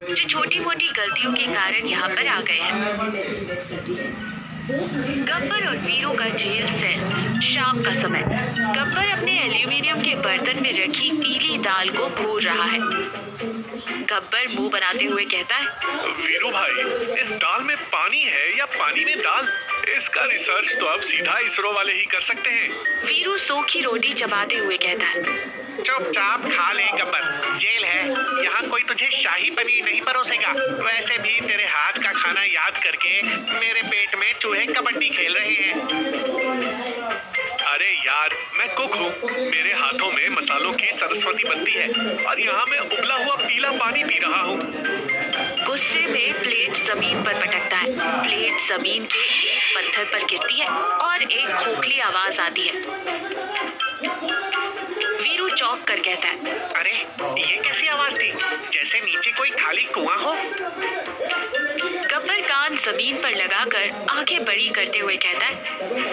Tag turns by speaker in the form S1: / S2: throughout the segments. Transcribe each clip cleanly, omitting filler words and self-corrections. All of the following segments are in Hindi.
S1: जो छोटी मोटी गलतियों के कारण यहाँ पर आ गए हैं। गब्बर और वीरू का जेल सेल। शाम का समय। गब्बर अपने एल्यूमिनियम के बर्तन में रखी पीली दाल को घूर रहा है। गब्बर मुंह बनाते हुए कहता है,
S2: वीरू भाई, इस दाल में पानी है या पानी में दाल? इसका रिसर्च तो अब सीधा इसरो वाले ही कर सकते हैं।
S1: वीरू सूखी रोटी चबाते हुए कहता है,
S2: चुपचाप खा ले गब्बर, जेल है, यहाँ कोई तुझे शाही पनीर नहीं परोसेगा। वैसे भी तेरे हाथ का खाना याद करके मेरे पेट में चूहे कबड्डी खेल रहे हैं। अरे यार, मैं कुक हूँ, मेरे हाथों में मसालों की सरस्वती बसती है और यहाँ मैं उबला हुआ पीला पानी पी रहा हूँ।
S1: गुस्से में प्लेट जमीन पर पटकता है। प्लेट जमीन के एक पत्थर पर गिरती है और एक खोखली आवाज आती है। वीरू चौंक कर कहता है,
S2: अरे ये कैसी आवाज थी? जैसे नीचे कोई खाली कुआं हो।
S1: गब्बर कान जमीन पर लगाकर आंखें बड़ी करते हुए कहता है,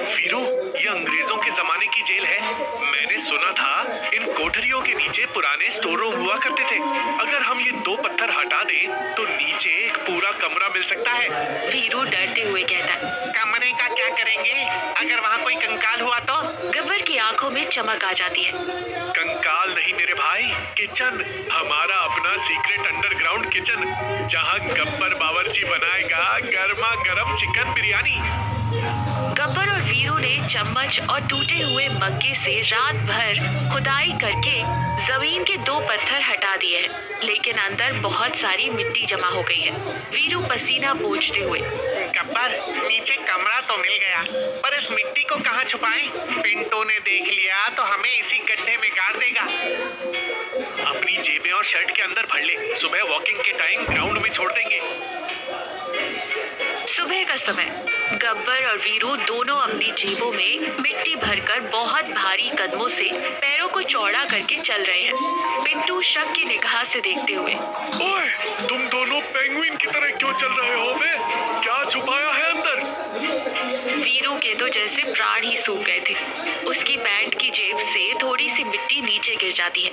S2: वीरू, ये अंग्रेजों के जमाने की जेल है। मैंने सुना था इन कोठरियों के नीचे पुराने स्टोर रूम हुआ करते थे। अगर हम ये दो पत्थर हटा दें तो नीचे एक पूरा कमरा मिल सकता है।
S1: वीरू डरते हुए कहता है,
S2: कमरे का क्या करेंगे? अगर वहाँ कोई कंकाल हुआ तो?
S1: गब्बर की आंखों में चमक आ जाती है।
S2: कंकाल नहीं मेरे भाई, किचन, हमारा अपना सीक्रेट अंडरग्राउंड किचन, जहाँ गब्बर बावर्ची बनाएगा गर्मा गर्म चिकन बिरयानी।
S1: गब्बर और वीरू ने चम्मच और टूटे हुए मग्गे से रात भर खुदाई करके जमीन के दो पत्थर हटा दिए हैं, लेकिन अंदर बहुत सारी मिट्टी जमा हो गई है। वीरू पसीना पोंछते हुए,
S2: गब्बर, नीचे कमरा तो मिल गया, पर इस मिट्टी को कहाँ छुपाएं? पिंटो ने देख लिया तो हमें इसी गड्ढे में गाड़ देगा। अपनी जेबें और शर्ट के अंदर भर ले, सुबह वॉकिंग के टाइम ग्राउंड में छोड़ देंगे।
S1: सुबह का समय। गब्बर और वीरू दोनों अपनी जेबों में मिट्टी भरकर बहुत भारी कदमों से पैरों को चौड़ा करके चल रहे हैं। पिंटू शक की निगाह से देखते हुए,
S2: ओए, तुम दोनों पेंगुइन की तरह क्यों चल रहे हो बे? क्या छुपाया है अंदर?
S1: वीरू के तो जैसे प्राण ही सूख गए थे। उसकी पैंट की जेब से थोड़ी सी मिट्टी नीचे गिर जाती है।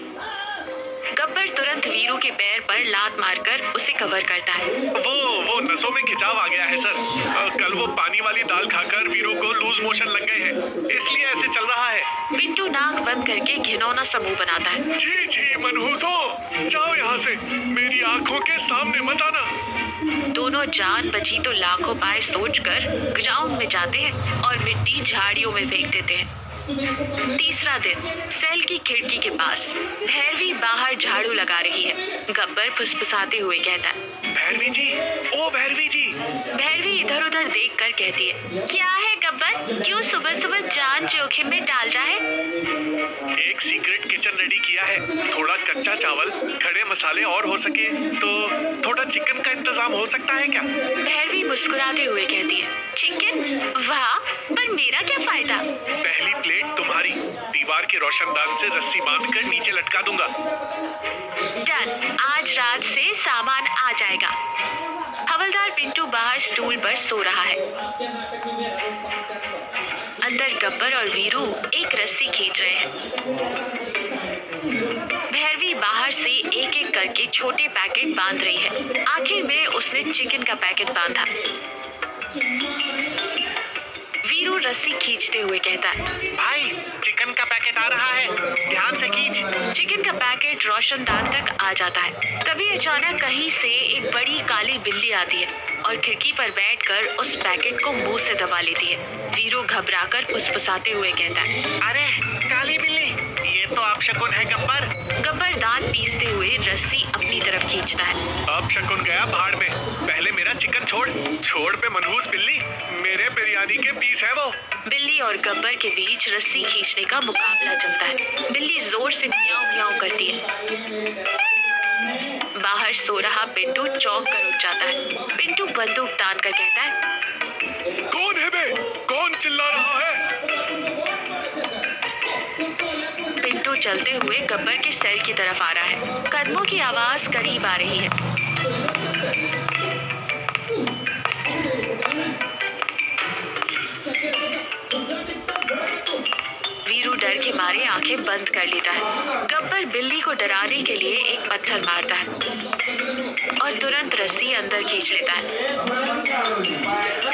S1: गब्बर तुरंत वीरू के पैर पर लात मारकर उसे कवर करता है।
S2: वो नसों में खिंचाव आ गया है सर। कल वो पानी वाली दाल खाकर वीरू को लूज मोशन लग गए हैं, इसलिए ऐसे चल रहा है।
S1: पिंटू नाक बंद करके घिनौना सा मुंह बनाता है।
S2: जी जी मनहूसो, जाओ यहाँ से, मेरी आंखों के सामने मत आना।
S1: दोनों जान बची तो लाखों पाए सोचकर ग्राउंड में जाते हैं और मिट्टी झाड़ियों में फेंक देते हैं। तीसरा दिन। सेल की खिड़की के पास भैरवी बाहर झाड़ू लगा रही है। गब्बर फुसफुसाते हुए कहता है,
S2: भैरवी जी, ओ भैरवी जी।
S1: भैरवी इधर उधर देखकर कहती है, क्या है गब्बर, क्यों सुबह सुबह जान जोखिम में डाल रहा है?
S2: एक सीक्रेट किचन रेडी किया है, थोड़ा कच्चा चावल, खड़े मसाले और हो सके तो थोड़ा चिकन का इंतजाम हो सकता है क्या?
S1: भैरवी मुस्कुराते हुए कहती है, चिकन? वाह, पर मेरा क्या फायदा?
S2: पहली प्लेट तुम्हारी, दीवार के रोशनदान से रस्सी बांधकर नीचे लटका दूंगा।
S1: डन, आज रात से सामान आ जाएगा। हवलदार पिंटू बाहर स्टूल पर सो रहा है। अंदर गब्बर और वीरू एक रस्सी खींच रहे हैं। भैरवी बाहर से एक एक करके छोटे पैकेट बांध रही है। आखिर में उसने चिकन का पैकेट बांधा। वीरू रस्सी खींचते हुए कहता है,
S2: भाई, चिकन का पैकेट आ रहा है, ध्यान से खींच।
S1: चिकन का पैकेट रोशनदान तक आ जाता है। तभी अचानक कहीं से एक बड़ी काली बिल्ली आती है और खिड़की पर बैठकर उस पैकेट को मुंह से दबा लेती है। वीरू घबराकर फुसफुसाते हुए कहता है,
S2: अरे काली बिल्ली, ये तो अपशकुन है गब्बर।
S1: गब्बर दांत पीसते हुए रस्सी अपनी तरफ खींचता है।
S2: अपशकुन गया भाड़ में, पहले मेरा चिकन छोड़ पे मनहूस बिल्ली, मेरे बिरयानी के पीस है वो।
S1: बिल्ली और गब्बर के बीच रस्सी खींचने का मुकाबला चलता है। बिल्ली जोर से म्याऊं म्याऊं करती है। बाहर सो रहा पिंटू चौंक कर उठ जाता है। पिंटू बंदूक तान कर कहता है,
S2: कौन है बे? कौन चिल्ला रहा है?
S1: पिंटू चलते हुए गब्बर के सेल की तरफ आ रहा है। कदमों की आवाज करीब आ रही है। वीरू डर के मारे आंखें बंद कर लेता है। गब्बर बिल्ली को डराने के लिए एक पत्थर मारता है और तुरंत रस्सी अंदर खींच लेता है।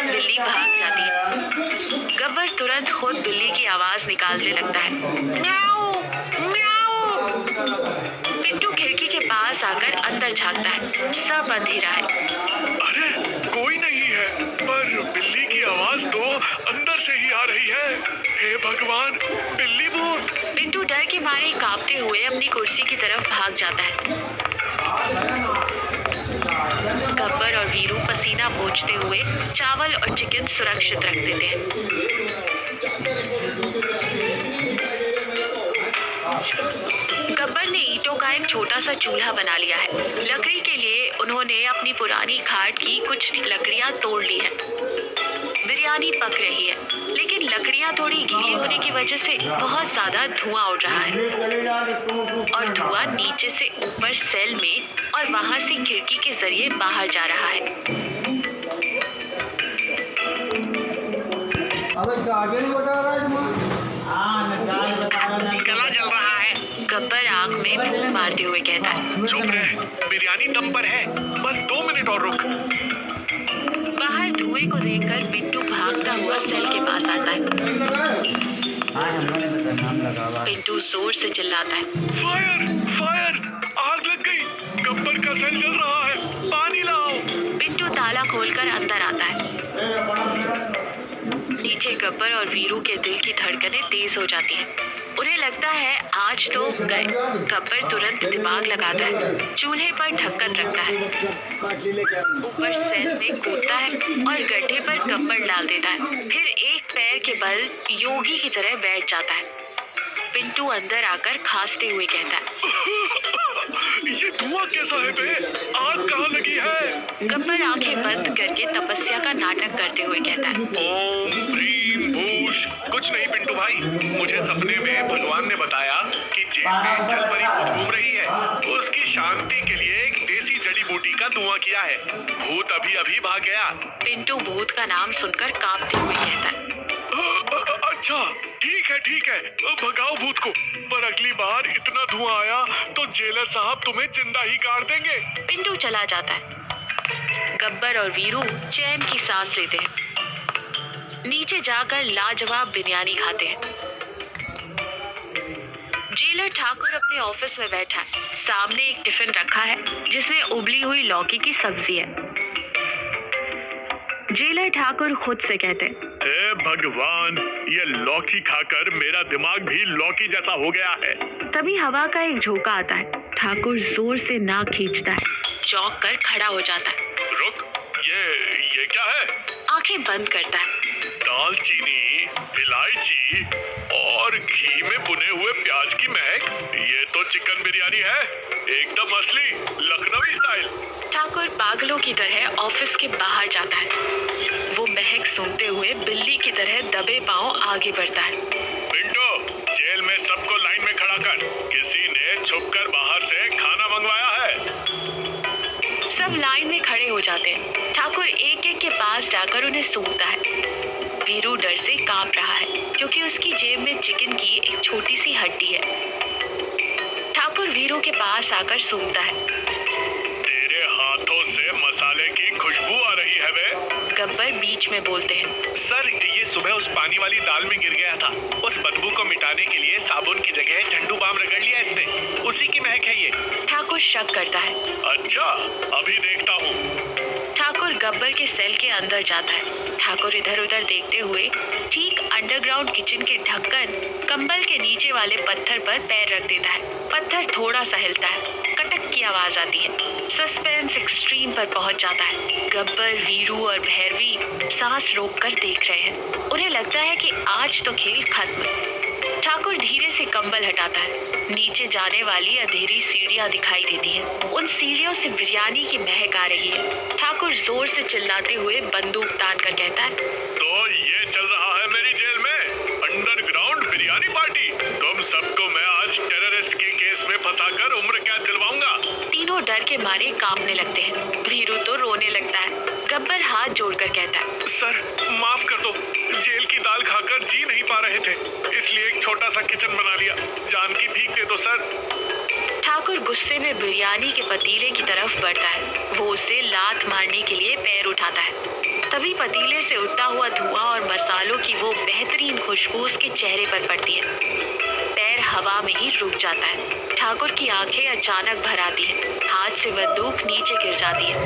S1: बिल्ली भाग जाती है। गब्बर तुरंत खुद बिल्ली की आवाज निकालने लगता है, म्याऊ म्याऊ। पिंटू खिड़की के पास आकर अंदर झांकता है। सब अंधेरा है।
S3: अरे कोई नहीं है, पर बिल्ली की आवाज तो अंदर से ही आ रही है। हे भगवान, बिल्ली भूत!
S1: पिंटू डर के मारे कांपते हुए अपनी कुर्सी की तरफ भाग जाता है। गब्बर और वीरू पसीना पोंछते हुए चावल और चिकन सुरक्षित रख देते हैं। गब्बर ने ईंटों का एक छोटा सा चूल्हा बना लिया है। लकड़ी के लिए उन्होंने अपनी पुरानी खाट की कुछ लकड़ियां तोड़ ली है। बिरयानी पक रही है, लेकिन लकड़ियां थोड़ी गीली होने की वजह से बहुत ज्यादा धुआं उड़ रहा है और धुआं नीचे से ऊपर सेल में और वहां से खिड़की के जरिए बाहर जा रहा है।
S2: गला जल रहा है।
S1: गब्बर आंख में फूंक मारते हुए कहता है,
S3: चुप रह, बिरयानी दम पर है, बस 2 मिनट और रुक।
S1: बाहर धुएं को देखकर पिंटू भागता हुआ सेल के पास आता है। पिंटू जोर से चिल्लाता है,
S3: फायर! फायर! आग लग गई! गब्बर का सेल जल रहा है, पानी लाओ!
S1: पिंटू ताला खोलकर अंदर आता है। नीचे गब्बर और वीरू के दिल की धड़कनें तेज हो जाती हैं। उन्हें लगता है आज तो गए। गब्बर तुरंत दिमाग लगाता है, चूल्हे पर ढक्कन रखता है, ऊपर सेल में कूदता है और गड्ढे पर गब्बर डाल देता है। फिर एक पैर के बल योगी की तरह बैठ जाता है। पिंटू अंदर आकर खांसते हुए कहता है,
S3: ये धुआं कैसा है बे? आग कहाँ लगी है?
S1: गब्बर आंखें बंद करके तपस्या का नाटक करते हुए कहता है,
S3: ओम ह्रीम भूष! कुछ नहीं पिंटू भाई, मुझे सपने में भगवान ने बताया कि जेल में जल परी भूत घूम रही है। उसकी शांति के लिए एक देसी जड़ी बूटी का धुआं किया है। भूत अभी अभी भाग गया।
S1: पिंटू भूत का नाम सुनकर कांपते हुए कहता है,
S3: अच्छा ठीक है, भगाओ भूत को, पर अगली बार इतना धुआं आया तो जेलर साहब तुम्हें जिंदा ही गाड़ देंगे।
S1: पिंटू चला जाता है। गब्बर और वीरू चैन की सांस लेते हैं। नीचे जाकर लाजवाब बिरयानी खाते हैं। जेलर ठाकुर अपने ऑफिस में बैठा है। सामने एक टिफिन रखा है जिसमें उबली हुई लौकी की सब्जी है। जेलर ठाकुर खुद से कहते हैं,
S3: हे भगवान, ये लौकी खाकर मेरा दिमाग भी लौकी जैसा हो गया है।
S1: तभी हवा का एक झोंका आता है। ठाकुर जोर से नाक खींचता है, चौंक कर खड़ा हो जाता है।
S3: रुक, ये क्या है?
S1: आंखें बंद करता है।
S3: दालचीनी, इलायची और घी में भुने हुए प्याज की महक। ये तो चिकन बिरयानी है, एकदम असली लखनवी स्टाइल।
S1: ठाकुर पागलों की तरह ऑफिस के बाहर जाता है। वो महक सूंघते हुए बिल्ली की तरह दबे पांव आगे बढ़ता है।
S3: पिंटू, जेल में सबको लाइन में खड़ा कर, किसी ने छुपकर बाहर से खाना मंगवाया है।
S1: सब लाइन में खड़े हो जाते हैं। ठाकुर एक एक के पास जाकर उन्हें सूंघता है। वीरू डर से कांप रहा है क्योंकि उसकी जेब में चिकन की एक छोटी सी हड्डी है। ठाकुर वीरू के पास आकर सूंघता है।
S3: तेरे हाथों से मसाले की खुशबू आ रही है बे।
S1: गब्बर बीच में बोलते हैं,
S2: सर, ये सुबह उस पानी वाली दाल में गिर गया था। उस बदबू को मिटाने के लिए साबुन की जगह झंडू बाम रगड़ लिया इसने, उसी की महक है ये।
S1: ठाकुर शक करता है।
S3: अच्छा, अभी देखता हूँ।
S1: ठाकुर गब्बर के सेल के अंदर जाता है। ठाकुर इधर उधर देखते हुए ठीक अंडरग्राउंड किचन के ढक्कन कंबल के नीचे वाले पत्थर पर पैर रख देता है। पत्थर थोड़ा सा हिलता है, कटक की आवाज आती है। सस्पेंस एक्सट्रीम पर पहुंच जाता है। गब्बर, वीरू और भैरवी सांस रोककर देख रहे हैं। उन्हें लगता है कि आज तो खेल खत्म। ठाकुर धीरे से कंबल हटाता है। नीचे जाने वाली अंधेरी सीढ़ियां दिखाई देती हैं। उन सीढ़ियों से बिरयानी की महक आ रही है। ठाकुर जोर से चिल्लाते हुए बंदूक तान कर कहता है,
S3: तो ये चल रहा है मेरी जेल में अंडरग्राउंड बिरयानी पार्टी। तुम सबको मैं आज टेररिस्ट के केस में फंसाकर उम्र कैद दिलवाऊंगा।
S1: तीनों डर के मारे कांपने लगते हैं। वीरू तो रोने लगता है। गब्बर हाथ जोड़कर कहता है,
S2: सर, माफ कर दो, जेल की दाल खाकर जी नहीं पा रहे थे, इसलिए एक छोटा सा किचन बना लिया। जान की भीख दे दो सर।
S1: ठाकुर गुस्से में बिरयानी के पतीले की तरफ बढ़ता है। वो उसे लात मारने के लिए पैर उठाता है। तभी पतीले से उठता हुआ धुआं और मसालों की वो बेहतरीन खुशबू उसके चेहरे पर पड़ती है। पैर हवा में ही रुक जाता है। ठाकुर की आंखें अचानक भर आती हैं। हाथ से बंदूक नीचे गिर जाती है।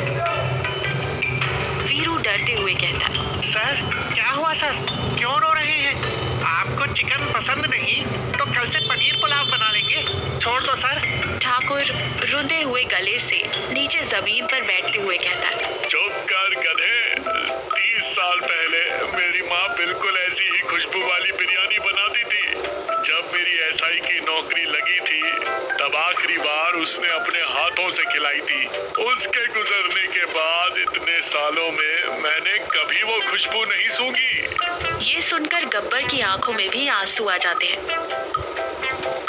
S1: वीरू डरते हुए कहता है,
S2: सर क्या हुआ सर, क्यों रो रहे हैं? आपको चिकन पसंद नहीं तो कल से पनीर पुलाव बना लेंगे, छोड़ दो सर।
S1: ठाकुर रुंधे हुए गले से नीचे जमीन पर बैठते हुए कहता है,
S3: चुप कर गधे। 30 साल पहले मेरी माँ बिल्कुल ऐसी ही खुशबू वाली बिरयानी बनाती थी। जब मेरी एसआई की नौकरी लगी थी तब आखिरी बार उसने अपने हाथों से खिलाई थी। उसके गुजरने के बाद इतने सालों में मैंने कभी वो खुशबू नहीं सूंघी।
S1: ये सुनकर गब्बर की आंखों में भी आंसू आ जाते हैं।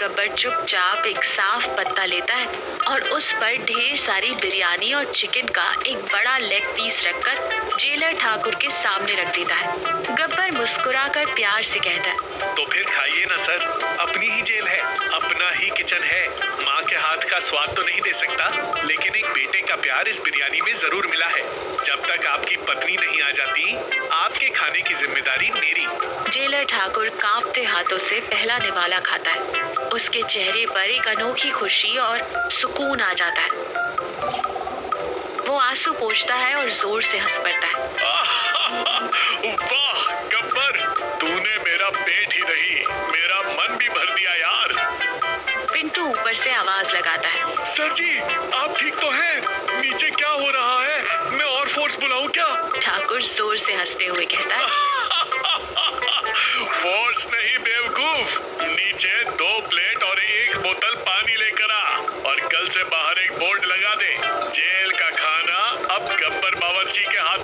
S1: गब्बर चुपचाप एक साफ पत्ता लेता है और उस पर ढेर सारी बिरयानी और चिकन का एक बड़ा लेग पीस रखकर जेलर ठाकुर के सामने रख देता है। गब्बर मुस्कुराकर प्यार से कहता है,
S2: तो फिर खाइए ना सर, अपनी ही जेल है, अपना ही किचन है। माँ के हाथ का स्वाद तो नहीं दे सकता, लेकिन एक बेटे का प्यार इस बिरयानी में जरूर मिला है। जब तक आपकी पत्नी नहीं आ जाती, आपके खाने की जिम्मेदारी मेरी।
S1: जेलर ठाकुर कांपते हाथों से पहला निवाला खाता है। उसके चेहरे पर एक अनोखी खुशी और सुकून आ जाता है। वो आंसू पोंछता है और जोर से हंस पड़ता है।
S3: वाह गब्बर, तूने मेरा पेट ही नहीं मेरा मन भी भर दिया यार।
S1: पिंटू ऊपर से आवाज लगाता है,
S3: सर जी आप ठीक तो हैं? नीचे क्या हो रहा है? मैं और फोर्स बुलाऊं क्या?
S1: ठाकुर जोर से हंसते हुए कहता है,
S3: फोर्स नहीं बेवकूफ, नीचे 2 प्लेट और 1 बोतल पानी लेकर आ।